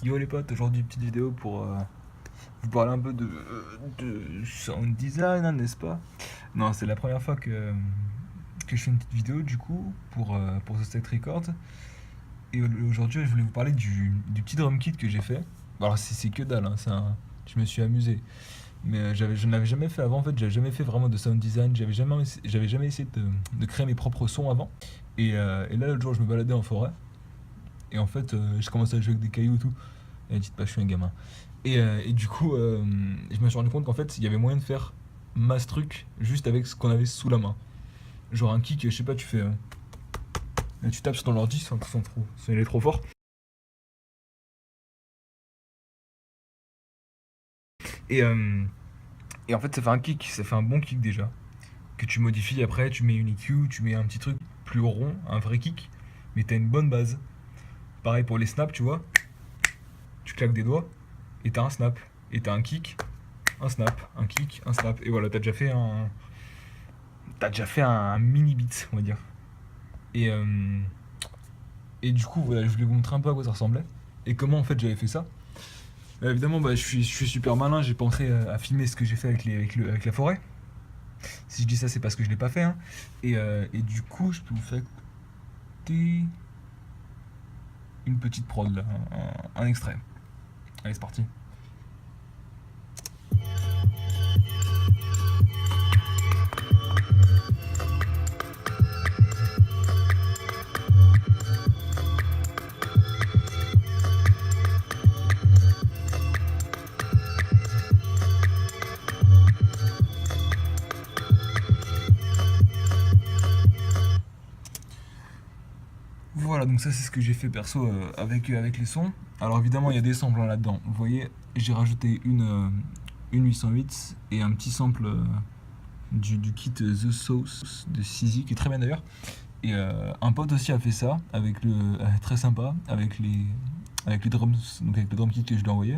Yo les potes, aujourd'hui une petite vidéo pour vous parler un peu de sound design, hein, n'est-ce pas? Non, c'est la première fois que je fais une petite vidéo du coup pour The State Records. Et aujourd'hui je voulais vous parler du petit drum kit que j'ai fait. Alors c'est que dalle, hein, je me suis amusé. Mais je n'avais jamais fait avant, en fait j'avais jamais fait vraiment de sound design, j'avais jamais essayé de créer mes propres sons avant. Et là l'autre jour je me baladais en forêt. Et en fait je commençais à jouer avec des cailloux et tout. Et dites pas, je suis un gamin. Et du coup, je me suis rendu compte qu'en fait, il y avait moyen de faire masse truc juste avec ce qu'on avait sous la main. Genre un kick, je sais pas, tu fais. Tu tapes sur ton ordi sans trop. Il est trop fort. Et, euh, et en fait, ça fait un kick, ça fait un bon kick déjà. Que tu modifies après, tu mets une EQ, tu mets un petit truc plus rond, un vrai kick. Mais t'as une bonne base. Pareil pour les snaps, tu vois. Tu claques des doigts et t'as un snap. Et t'as un kick, un snap, un kick, un snap. Et voilà, t'as déjà fait un mini beat, on va dire. Et, euh, et du coup, voilà, je voulais vous montrer un peu à quoi ça ressemblait. Et comment en fait j'avais fait ça. Évidemment, je suis super malin, j'ai pensé à filmer ce que j'ai fait avec la forêt. Si je dis ça, c'est parce que je l'ai pas fait, hein. Et du coup, je peux vous faire écouter une petite prod là, un extrait. Allez, c'est parti. Voilà, donc ça c'est ce que j'ai fait perso avec les sons. Alors évidemment il y a des samples hein, là-dedans. Vous voyez, j'ai rajouté une 808 et un petit sample du kit The Sauce de Sizi qui est très bien d'ailleurs. Et un pote aussi a fait ça avec très sympa avec les drums, donc avec le drum kit que je lui ai envoyé.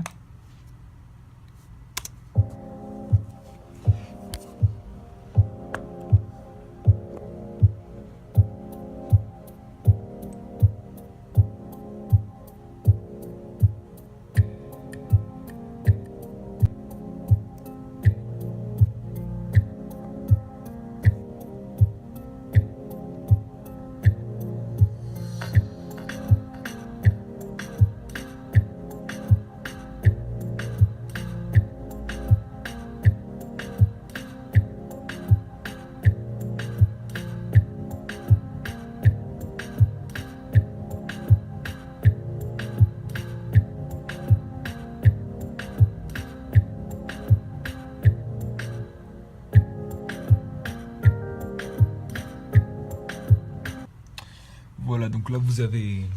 Voilà, donc là vous avez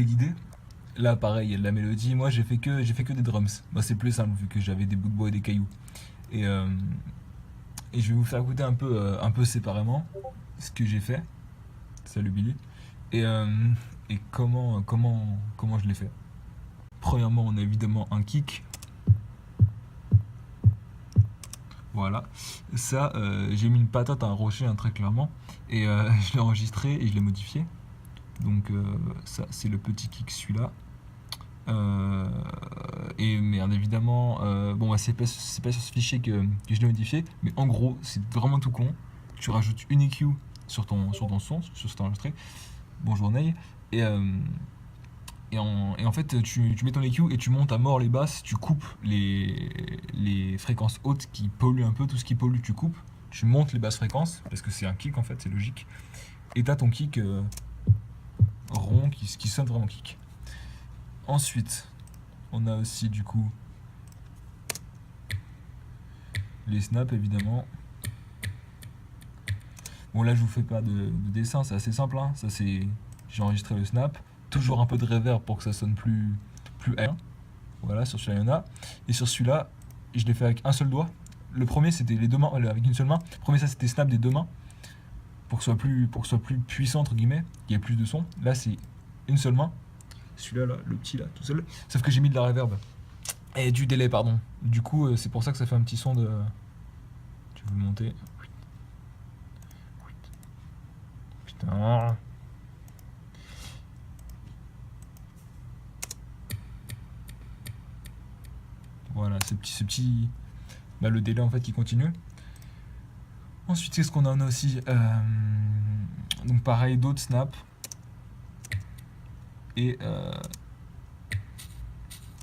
l'idée. Là pareil, il y a de la mélodie. Moi j'ai fait que des drums. Moi c'est plus simple vu que j'avais des bouts de bois et des cailloux. Et, euh, et je vais vous faire écouter un peu séparément ce que j'ai fait. Salut Billy. Et, euh, et comment je l'ai fait. Premièrement, on a évidemment un kick. Voilà. Ça, j'ai mis une patate à un rocher hein, très clairement. Et je l'ai enregistré et je l'ai modifié. Donc ça, c'est le petit kick celui-là. Et merde, évidemment, bon, c'est pas sur ce fichier que je l'ai modifié, mais en gros, c'est vraiment tout con. Tu rajoutes une EQ sur ton son, sur ton enregistré. Bonjour Ney. Et, en fait, tu mets ton EQ et tu montes à mort les basses, tu coupes les fréquences hautes qui polluent un peu, tout ce qui pollue, tu coupes. Tu montes les basses fréquences, parce que c'est un kick en fait, c'est logique. Et t'as ton kick rond qui sonne vraiment kick. Ensuite, on a aussi du coup les snaps évidemment. Bon là je vous fais pas de dessin, c'est assez simple hein. Ça c'est, j'ai enregistré le snap, toujours un peu de reverb pour que ça sonne plus aérien. Voilà, sur celui-là il y en a. Et sur celui-là, je l'ai fait avec un seul doigt. Le premier c'était les deux mains, avec une seule main. Le premier ça c'était snap des deux mains. Pour que ce soit plus puissant entre guillemets, qu'il y ait plus de son. Là c'est une seule main. Celui-là, là, le petit là, tout seul. Sauf que j'ai mis de la reverb. Et du délai, pardon. Du coup, c'est pour ça que ça fait un petit son vais vous monter. Putain. Voilà, ce petit bah, le délai en fait qui continue. Ensuite, qu'est-ce qu'on en a aussi donc pareil, d'autres snaps. Et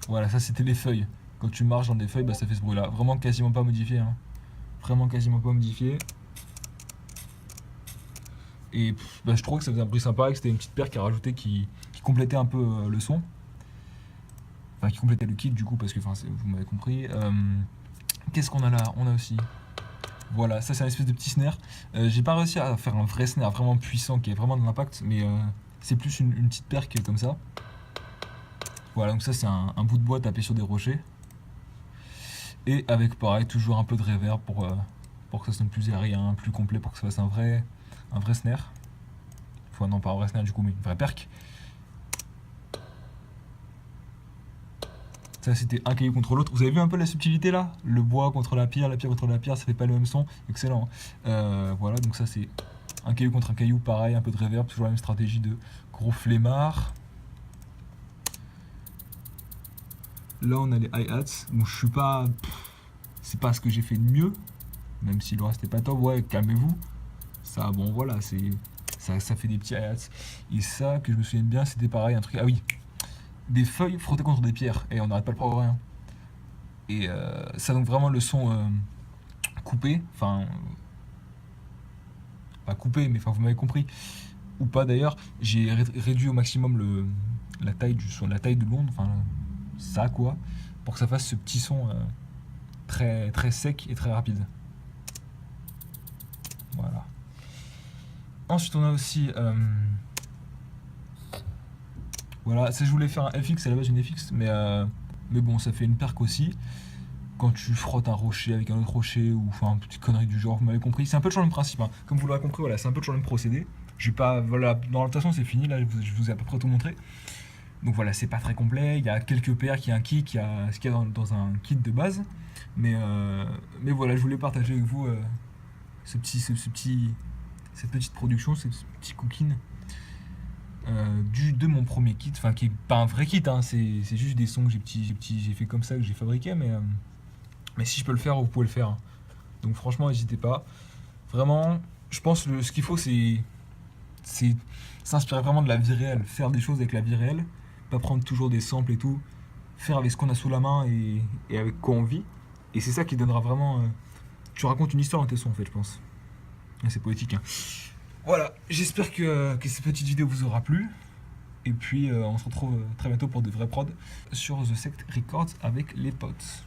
voilà, ça c'était les feuilles. Quand tu marches dans des feuilles, bah, ça fait ce bruit là. Vraiment quasiment pas modifié. Hein. Vraiment quasiment pas modifié. Et bah, je trouve que ça faisait un bruit sympa et que c'était une petite paire qui a rajouté qui complétait un peu le son. Enfin, qui complétait le kit du coup, parce que vous m'avez compris. Qu'est-ce qu'on a là? On a aussi. Voilà, ça c'est un espèce de petit snare. J'ai pas réussi à faire un vrai snare vraiment puissant qui ait vraiment de l'impact, mais c'est plus une petite perque comme ça. Voilà, donc ça c'est un bout de bois tapé sur des rochers. Et avec pareil, toujours un peu de reverb pour que ça sonne plus aérien, plus complet, pour que ça fasse un vrai snare. Enfin non, pas un vrai snare du coup, mais une vraie perque. Ça c'était un caillou contre l'autre. Vous avez vu un peu la subtilité là? Le bois contre la pierre contre la pierre, ça fait pas le même son. Excellent. Voilà, donc ça c'est un caillou contre un caillou, pareil, un peu de reverb, toujours la même stratégie de gros flemmard. Là on a les hi-hats. Bon, je suis pas. C'est pas ce que j'ai fait de mieux. Même si le reste est pas top, ouais, calmez-vous. Ça, bon voilà, ça fait des petits hi-hats. Et ça, que je me souviens bien, c'était pareil, un truc. Ah oui, des feuilles frottées contre des pierres. Et on n'arrête pas le progrès. Hein. Et ça donc vraiment le son coupé. Enfin. Pas coupé, mais enfin vous m'avez compris. Ou pas d'ailleurs. J'ai réduit au maximum la taille du son, la taille de l'onde. Enfin, ça quoi. Pour que ça fasse ce petit son très, très sec et très rapide. Voilà. Ensuite, on a aussi. Voilà, ça je voulais faire un FX, à la base une FX, mais bon, ça fait une perque aussi. Quand tu frottes un rocher avec un autre rocher, ou enfin, une petite connerie du genre, vous m'avez compris. C'est un peu toujours le même principe, hein. Comme vous l'aurez compris, voilà, c'est un peu toujours le même procédé. J'ai pas. Voilà, dans toute façon, c'est fini, là, je vous ai à peu près tout montré. Donc voilà, c'est pas très complet. Il y a quelques paires, il y a un kit, il y a ce qu'il y a dans un kit de base. Mais voilà, je voulais partager avec vous cette petite production, ce petit cooking de mon premier kit, enfin qui est pas un vrai kit, hein, c'est juste des sons que j'ai fait comme ça, que j'ai fabriqué, mais si je peux le faire, vous pouvez le faire. Hein. Donc franchement, n'hésitez pas. Vraiment, je pense que ce qu'il faut, c'est s'inspirer vraiment de la vie réelle, faire des choses avec la vie réelle, pas prendre toujours des samples et tout, faire avec ce qu'on a sous la main et avec quoi on vit. Et c'est ça qui donnera vraiment. Tu racontes une histoire dans tes sons en fait, je pense. Et c'est poétique. Hein. Voilà, j'espère que cette petite vidéo vous aura plu. Et puis on se retrouve très bientôt pour de vrais prods sur The Sect Records avec les potes.